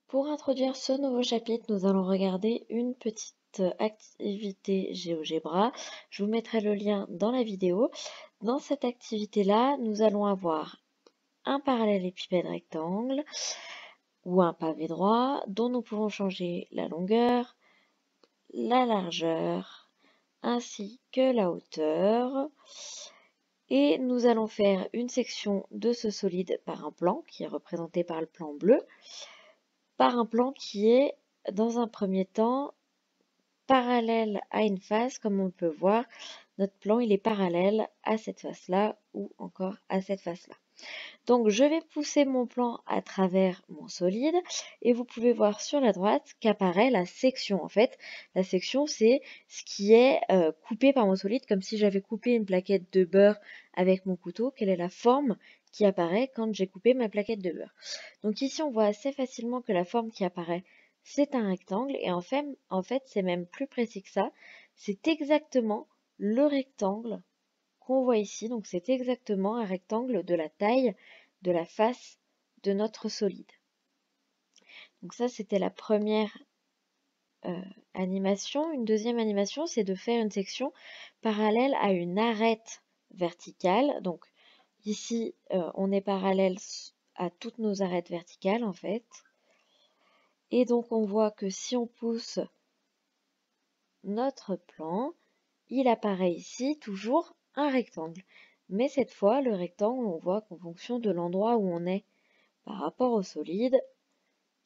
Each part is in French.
Pour introduire ce nouveau chapitre, nous allons regarder une petite activité GeoGebra. Je vous mettrai le lien dans la vidéo. Dans cette activité-là, nous allons avoir un parallélépipède rectangle ou un pavé droit dont nous pouvons changer la longueur, la largeur ainsi que la hauteur. Et nous allons faire une section de ce solide par un plan qui est représenté par le plan bleu, par un plan qui est dans un premier temps parallèle à une face. Comme on peut voir, notre plan il est parallèle à cette face-là ou encore à cette face-là. Donc je vais pousser mon plan à travers mon solide et vous pouvez voir sur la droite qu'apparaît la section. En fait, la section c'est ce qui est coupé par mon solide, comme si j'avais coupé une plaquette de beurre avec mon couteau. Quelle est la forme qui apparaît quand j'ai coupé ma plaquette de beurre? Donc ici on voit assez facilement que la forme qui apparaît c'est un rectangle et en fait c'est même plus précis que ça. C'est exactement le rectangle qu'on voit ici. Donc c'est exactement un rectangle de la taille de la face de notre solide. Donc ça c'était la première animation. Une deuxième animation, c'est de faire une section parallèle à une arête verticale. Donc ici on est parallèle à toutes nos arêtes verticales en fait. Et donc on voit que si on pousse notre plan, il apparaît ici toujours un rectangle. Mais cette fois, le rectangle, on voit qu'en fonction de l'endroit où on est par rapport au solide,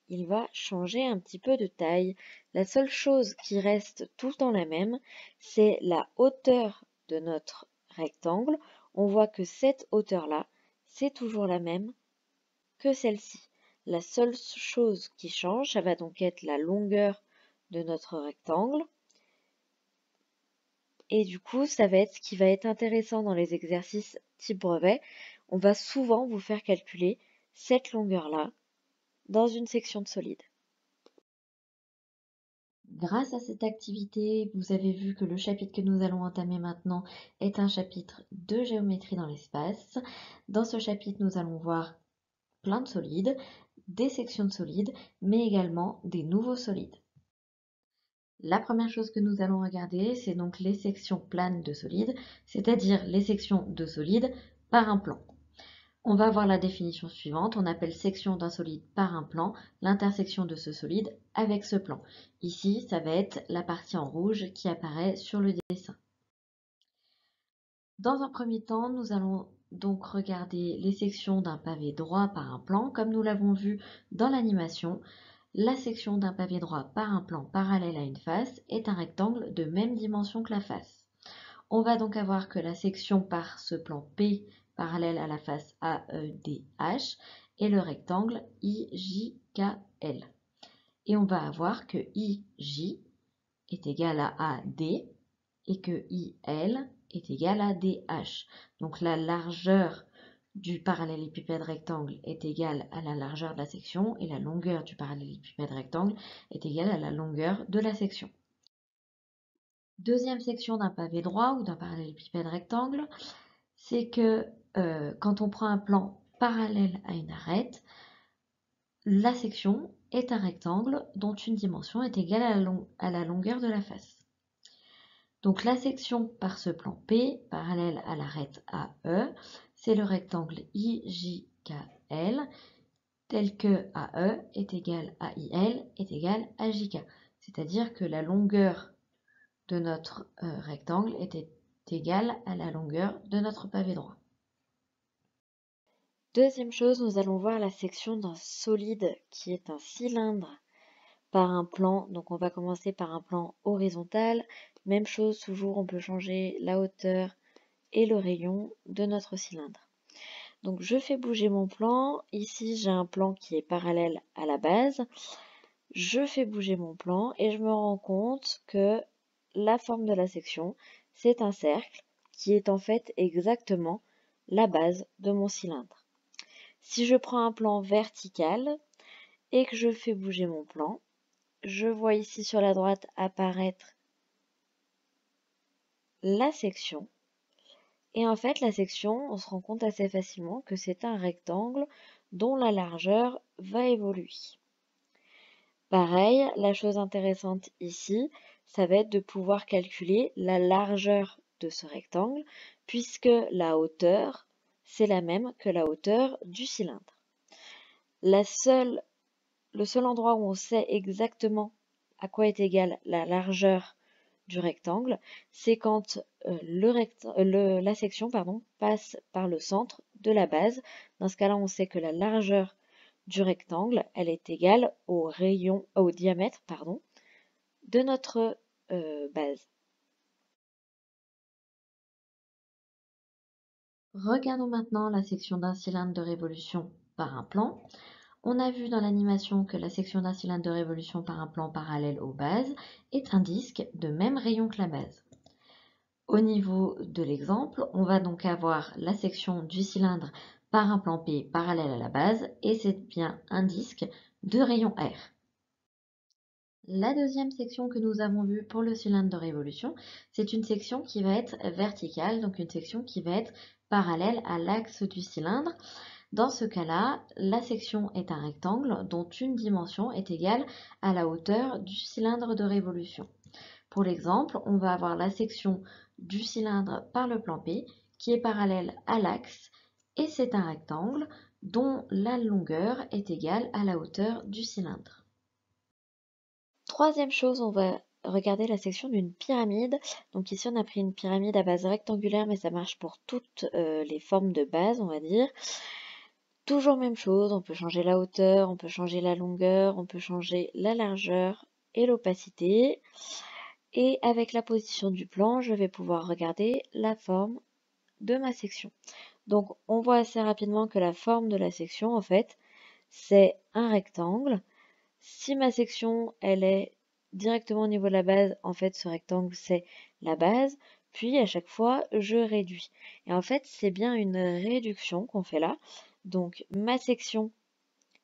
il va changer un petit peu de taille. La seule chose qui reste tout le temps la même, c'est la hauteur de notre rectangle. On voit que cette hauteur-là, c'est toujours la même que celle-ci. La seule chose qui change, ça va donc être la longueur de notre rectangle. Et du coup, ça va être ce qui va être intéressant dans les exercices type brevet. On va souvent vous faire calculer cette longueur-là dans une section de solide. Grâce à cette activité, vous avez vu que le chapitre que nous allons entamer maintenant est un chapitre de géométrie dans l'espace. Dans ce chapitre, nous allons voir plein de solides, des sections de solides, mais également des nouveaux solides. La première chose que nous allons regarder, c'est donc les sections planes de solides, c'est-à-dire les sections de solides par un plan. On va voir la définition suivante. On appelle section d'un solide par un plan l'intersection de ce solide avec ce plan. Ici, ça va être la partie en rouge qui apparaît sur le dessin. Dans un premier temps, nous allons donc regarder les sections d'un pavé droit par un plan. Comme nous l'avons vu dans l'animation, la section d'un pavé droit par un plan parallèle à une face est un rectangle de même dimension que la face. On va donc avoir que la section par ce plan P parallèle à la face AEDH est le rectangle IJKL. Et on va avoir que IJ est égal à AD et que IL est égal à DH. Donc la largeur du parallélépipède rectangle est égale à la largeur de la section et la longueur du parallélépipède rectangle est égale à la longueur de la section. Deuxième section d'un pavé droit ou d'un parallélépipède rectangle, c'est que quand on prend un plan parallèle à une arête, la section est un rectangle dont une dimension est égale à la longueur de la face. Donc la section par ce plan P, parallèle à l'arête AE, c'est le rectangle IJKL, tel que AE est égal à IL est égal à JK. C'est-à-dire que la longueur de notre rectangle était égale à la longueur de notre pavé droit. Deuxième chose, nous allons voir la section d'un solide qui est un cylindre par un plan. Donc on va commencer par un plan horizontal. Même chose, toujours on peut changer la hauteur et le rayon de notre cylindre. Donc je fais bouger mon plan. Ici j'ai un plan qui est parallèle à la base. Je fais bouger mon plan et je me rends compte que la forme de la section, c'est un cercle qui est en fait exactement la base de mon cylindre. Si je prends un plan vertical et que je fais bouger mon plan, je vois ici sur la droite apparaître la section. Et en fait, la section, on se rend compte assez facilement que c'est un rectangle dont la largeur va évoluer. Pareil, la chose intéressante ici, ça va être de pouvoir calculer la largeur de ce rectangle, puisque la hauteur, c'est la même que la hauteur du cylindre. Le seul endroit où on sait exactement à quoi est égale la largeur du rectangle, c'est quand la section passe par le centre de la base. Dans ce cas-là, on sait que la largeur du rectangle, elle est égale au diamètre de notre base. Regardons maintenant la section d'un cylindre de révolution par un plan. On a vu dans l'animation que la section d'un cylindre de révolution par un plan parallèle aux bases est un disque de même rayon que la base. Au niveau de l'exemple, on va donc avoir la section du cylindre par un plan P parallèle à la base et c'est bien un disque de rayon R. La deuxième section que nous avons vue pour le cylindre de révolution, c'est une section qui va être verticale, donc une section qui va être parallèle à l'axe du cylindre. Dans ce cas-là, la section est un rectangle dont une dimension est égale à la hauteur du cylindre de révolution. Pour l'exemple, on va avoir la section du cylindre par le plan P qui est parallèle à l'axe et c'est un rectangle dont la longueur est égale à la hauteur du cylindre. Troisième chose, on va regarder la section d'une pyramide. Donc ici, on a pris une pyramide à base rectangulaire, mais ça marche pour toutes les formes de base, on va dire. Toujours même chose, on peut changer la hauteur, on peut changer la longueur, on peut changer la largeur et l'opacité. Et avec la position du plan, je vais pouvoir regarder la forme de ma section. Donc on voit assez rapidement que la forme de la section, en fait, c'est un rectangle. Si ma section, elle est directement au niveau de la base, en fait, ce rectangle, c'est la base. Puis, à chaque fois, je réduis. Et en fait, c'est bien une réduction qu'on fait là. Donc, ma section,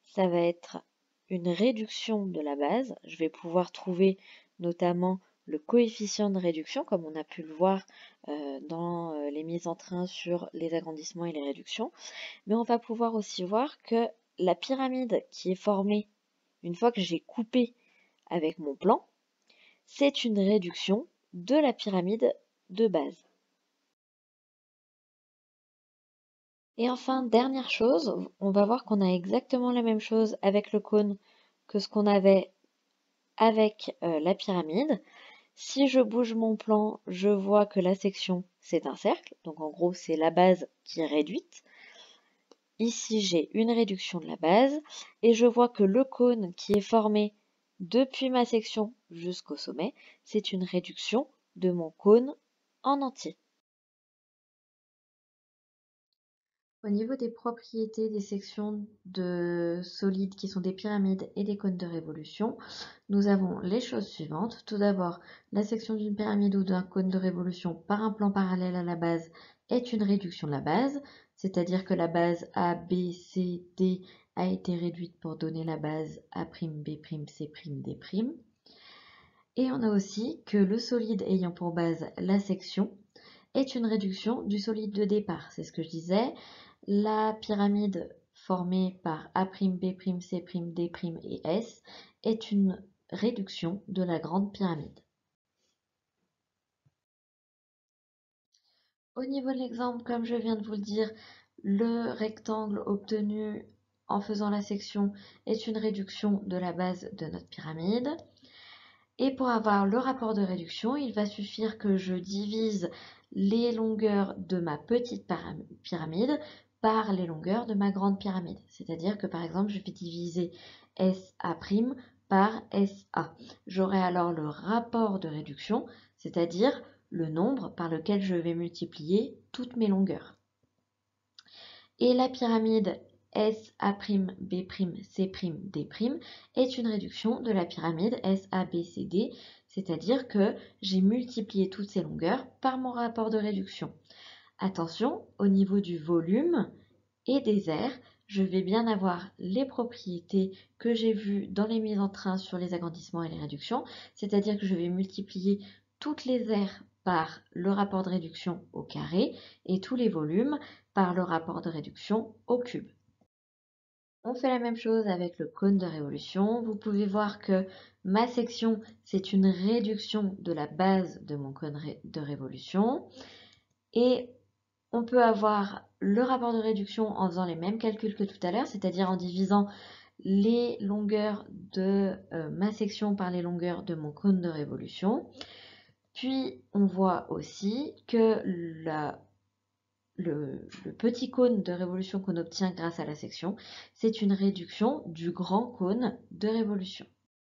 ça va être une réduction de la base. Je vais pouvoir trouver notamment le coefficient de réduction, comme on a pu le voir dans les mises en train sur les agrandissements et les réductions. Mais on va pouvoir aussi voir que la pyramide qui est formée une fois que j'ai coupé avec mon plan, c'est une réduction de la pyramide de base. Et enfin, dernière chose, on va voir qu'on a exactement la même chose avec le cône que ce qu'on avait avec la pyramide. Si je bouge mon plan, je vois que la section, c'est un cercle. Donc en gros, c'est la base qui est réduite. Ici, j'ai une réduction de la base. Et je vois que le cône qui est formé depuis ma section jusqu'au sommet, c'est une réduction de mon cône en entier. Au niveau des propriétés des sections de solides qui sont des pyramides et des cônes de révolution, nous avons les choses suivantes. Tout d'abord, la section d'une pyramide ou d'un cône de révolution par un plan parallèle à la base est une réduction de la base, c'est-à-dire que la base A, B, C, D a été réduite pour donner la base A', B', C', D'. Et on a aussi que le solide ayant pour base la section est une réduction du solide de départ. C'est ce que je disais. La pyramide formée par A', B', C', D' et S est une réduction de la grande pyramide. Au niveau de l'exemple, comme je viens de vous le dire, le rectangle obtenu en faisant la section est une réduction de la base de notre pyramide. Et pour avoir le rapport de réduction, il va suffire que je divise les longueurs de ma petite pyramide par les longueurs de ma grande pyramide. C'est-à-dire que par exemple, je vais diviser SA' par SA. J'aurai alors le rapport de réduction, c'est-à-dire le nombre par lequel je vais multiplier toutes mes longueurs. Et la pyramide SA', B', C', D' est une réduction de la pyramide SABCD, c'est-à-dire que j'ai multiplié toutes ces longueurs par mon rapport de réduction. Attention, au niveau du volume et des aires, je vais bien avoir les propriétés que j'ai vues dans les mises en train sur les agrandissements et les réductions, c'est-à-dire que je vais multiplier toutes les aires par le rapport de réduction au carré et tous les volumes par le rapport de réduction au cube. On fait la même chose avec le cône de révolution. Vous pouvez voir que ma section, c'est une réduction de la base de mon cône de révolution. Et on peut avoir le rapport de réduction en faisant les mêmes calculs que tout à l'heure, c'est-à-dire en divisant les longueurs de ma section par les longueurs de mon cône de révolution. Puis on voit aussi que le petit cône de révolution qu'on obtient grâce à la section, c'est une réduction du grand cône de révolution.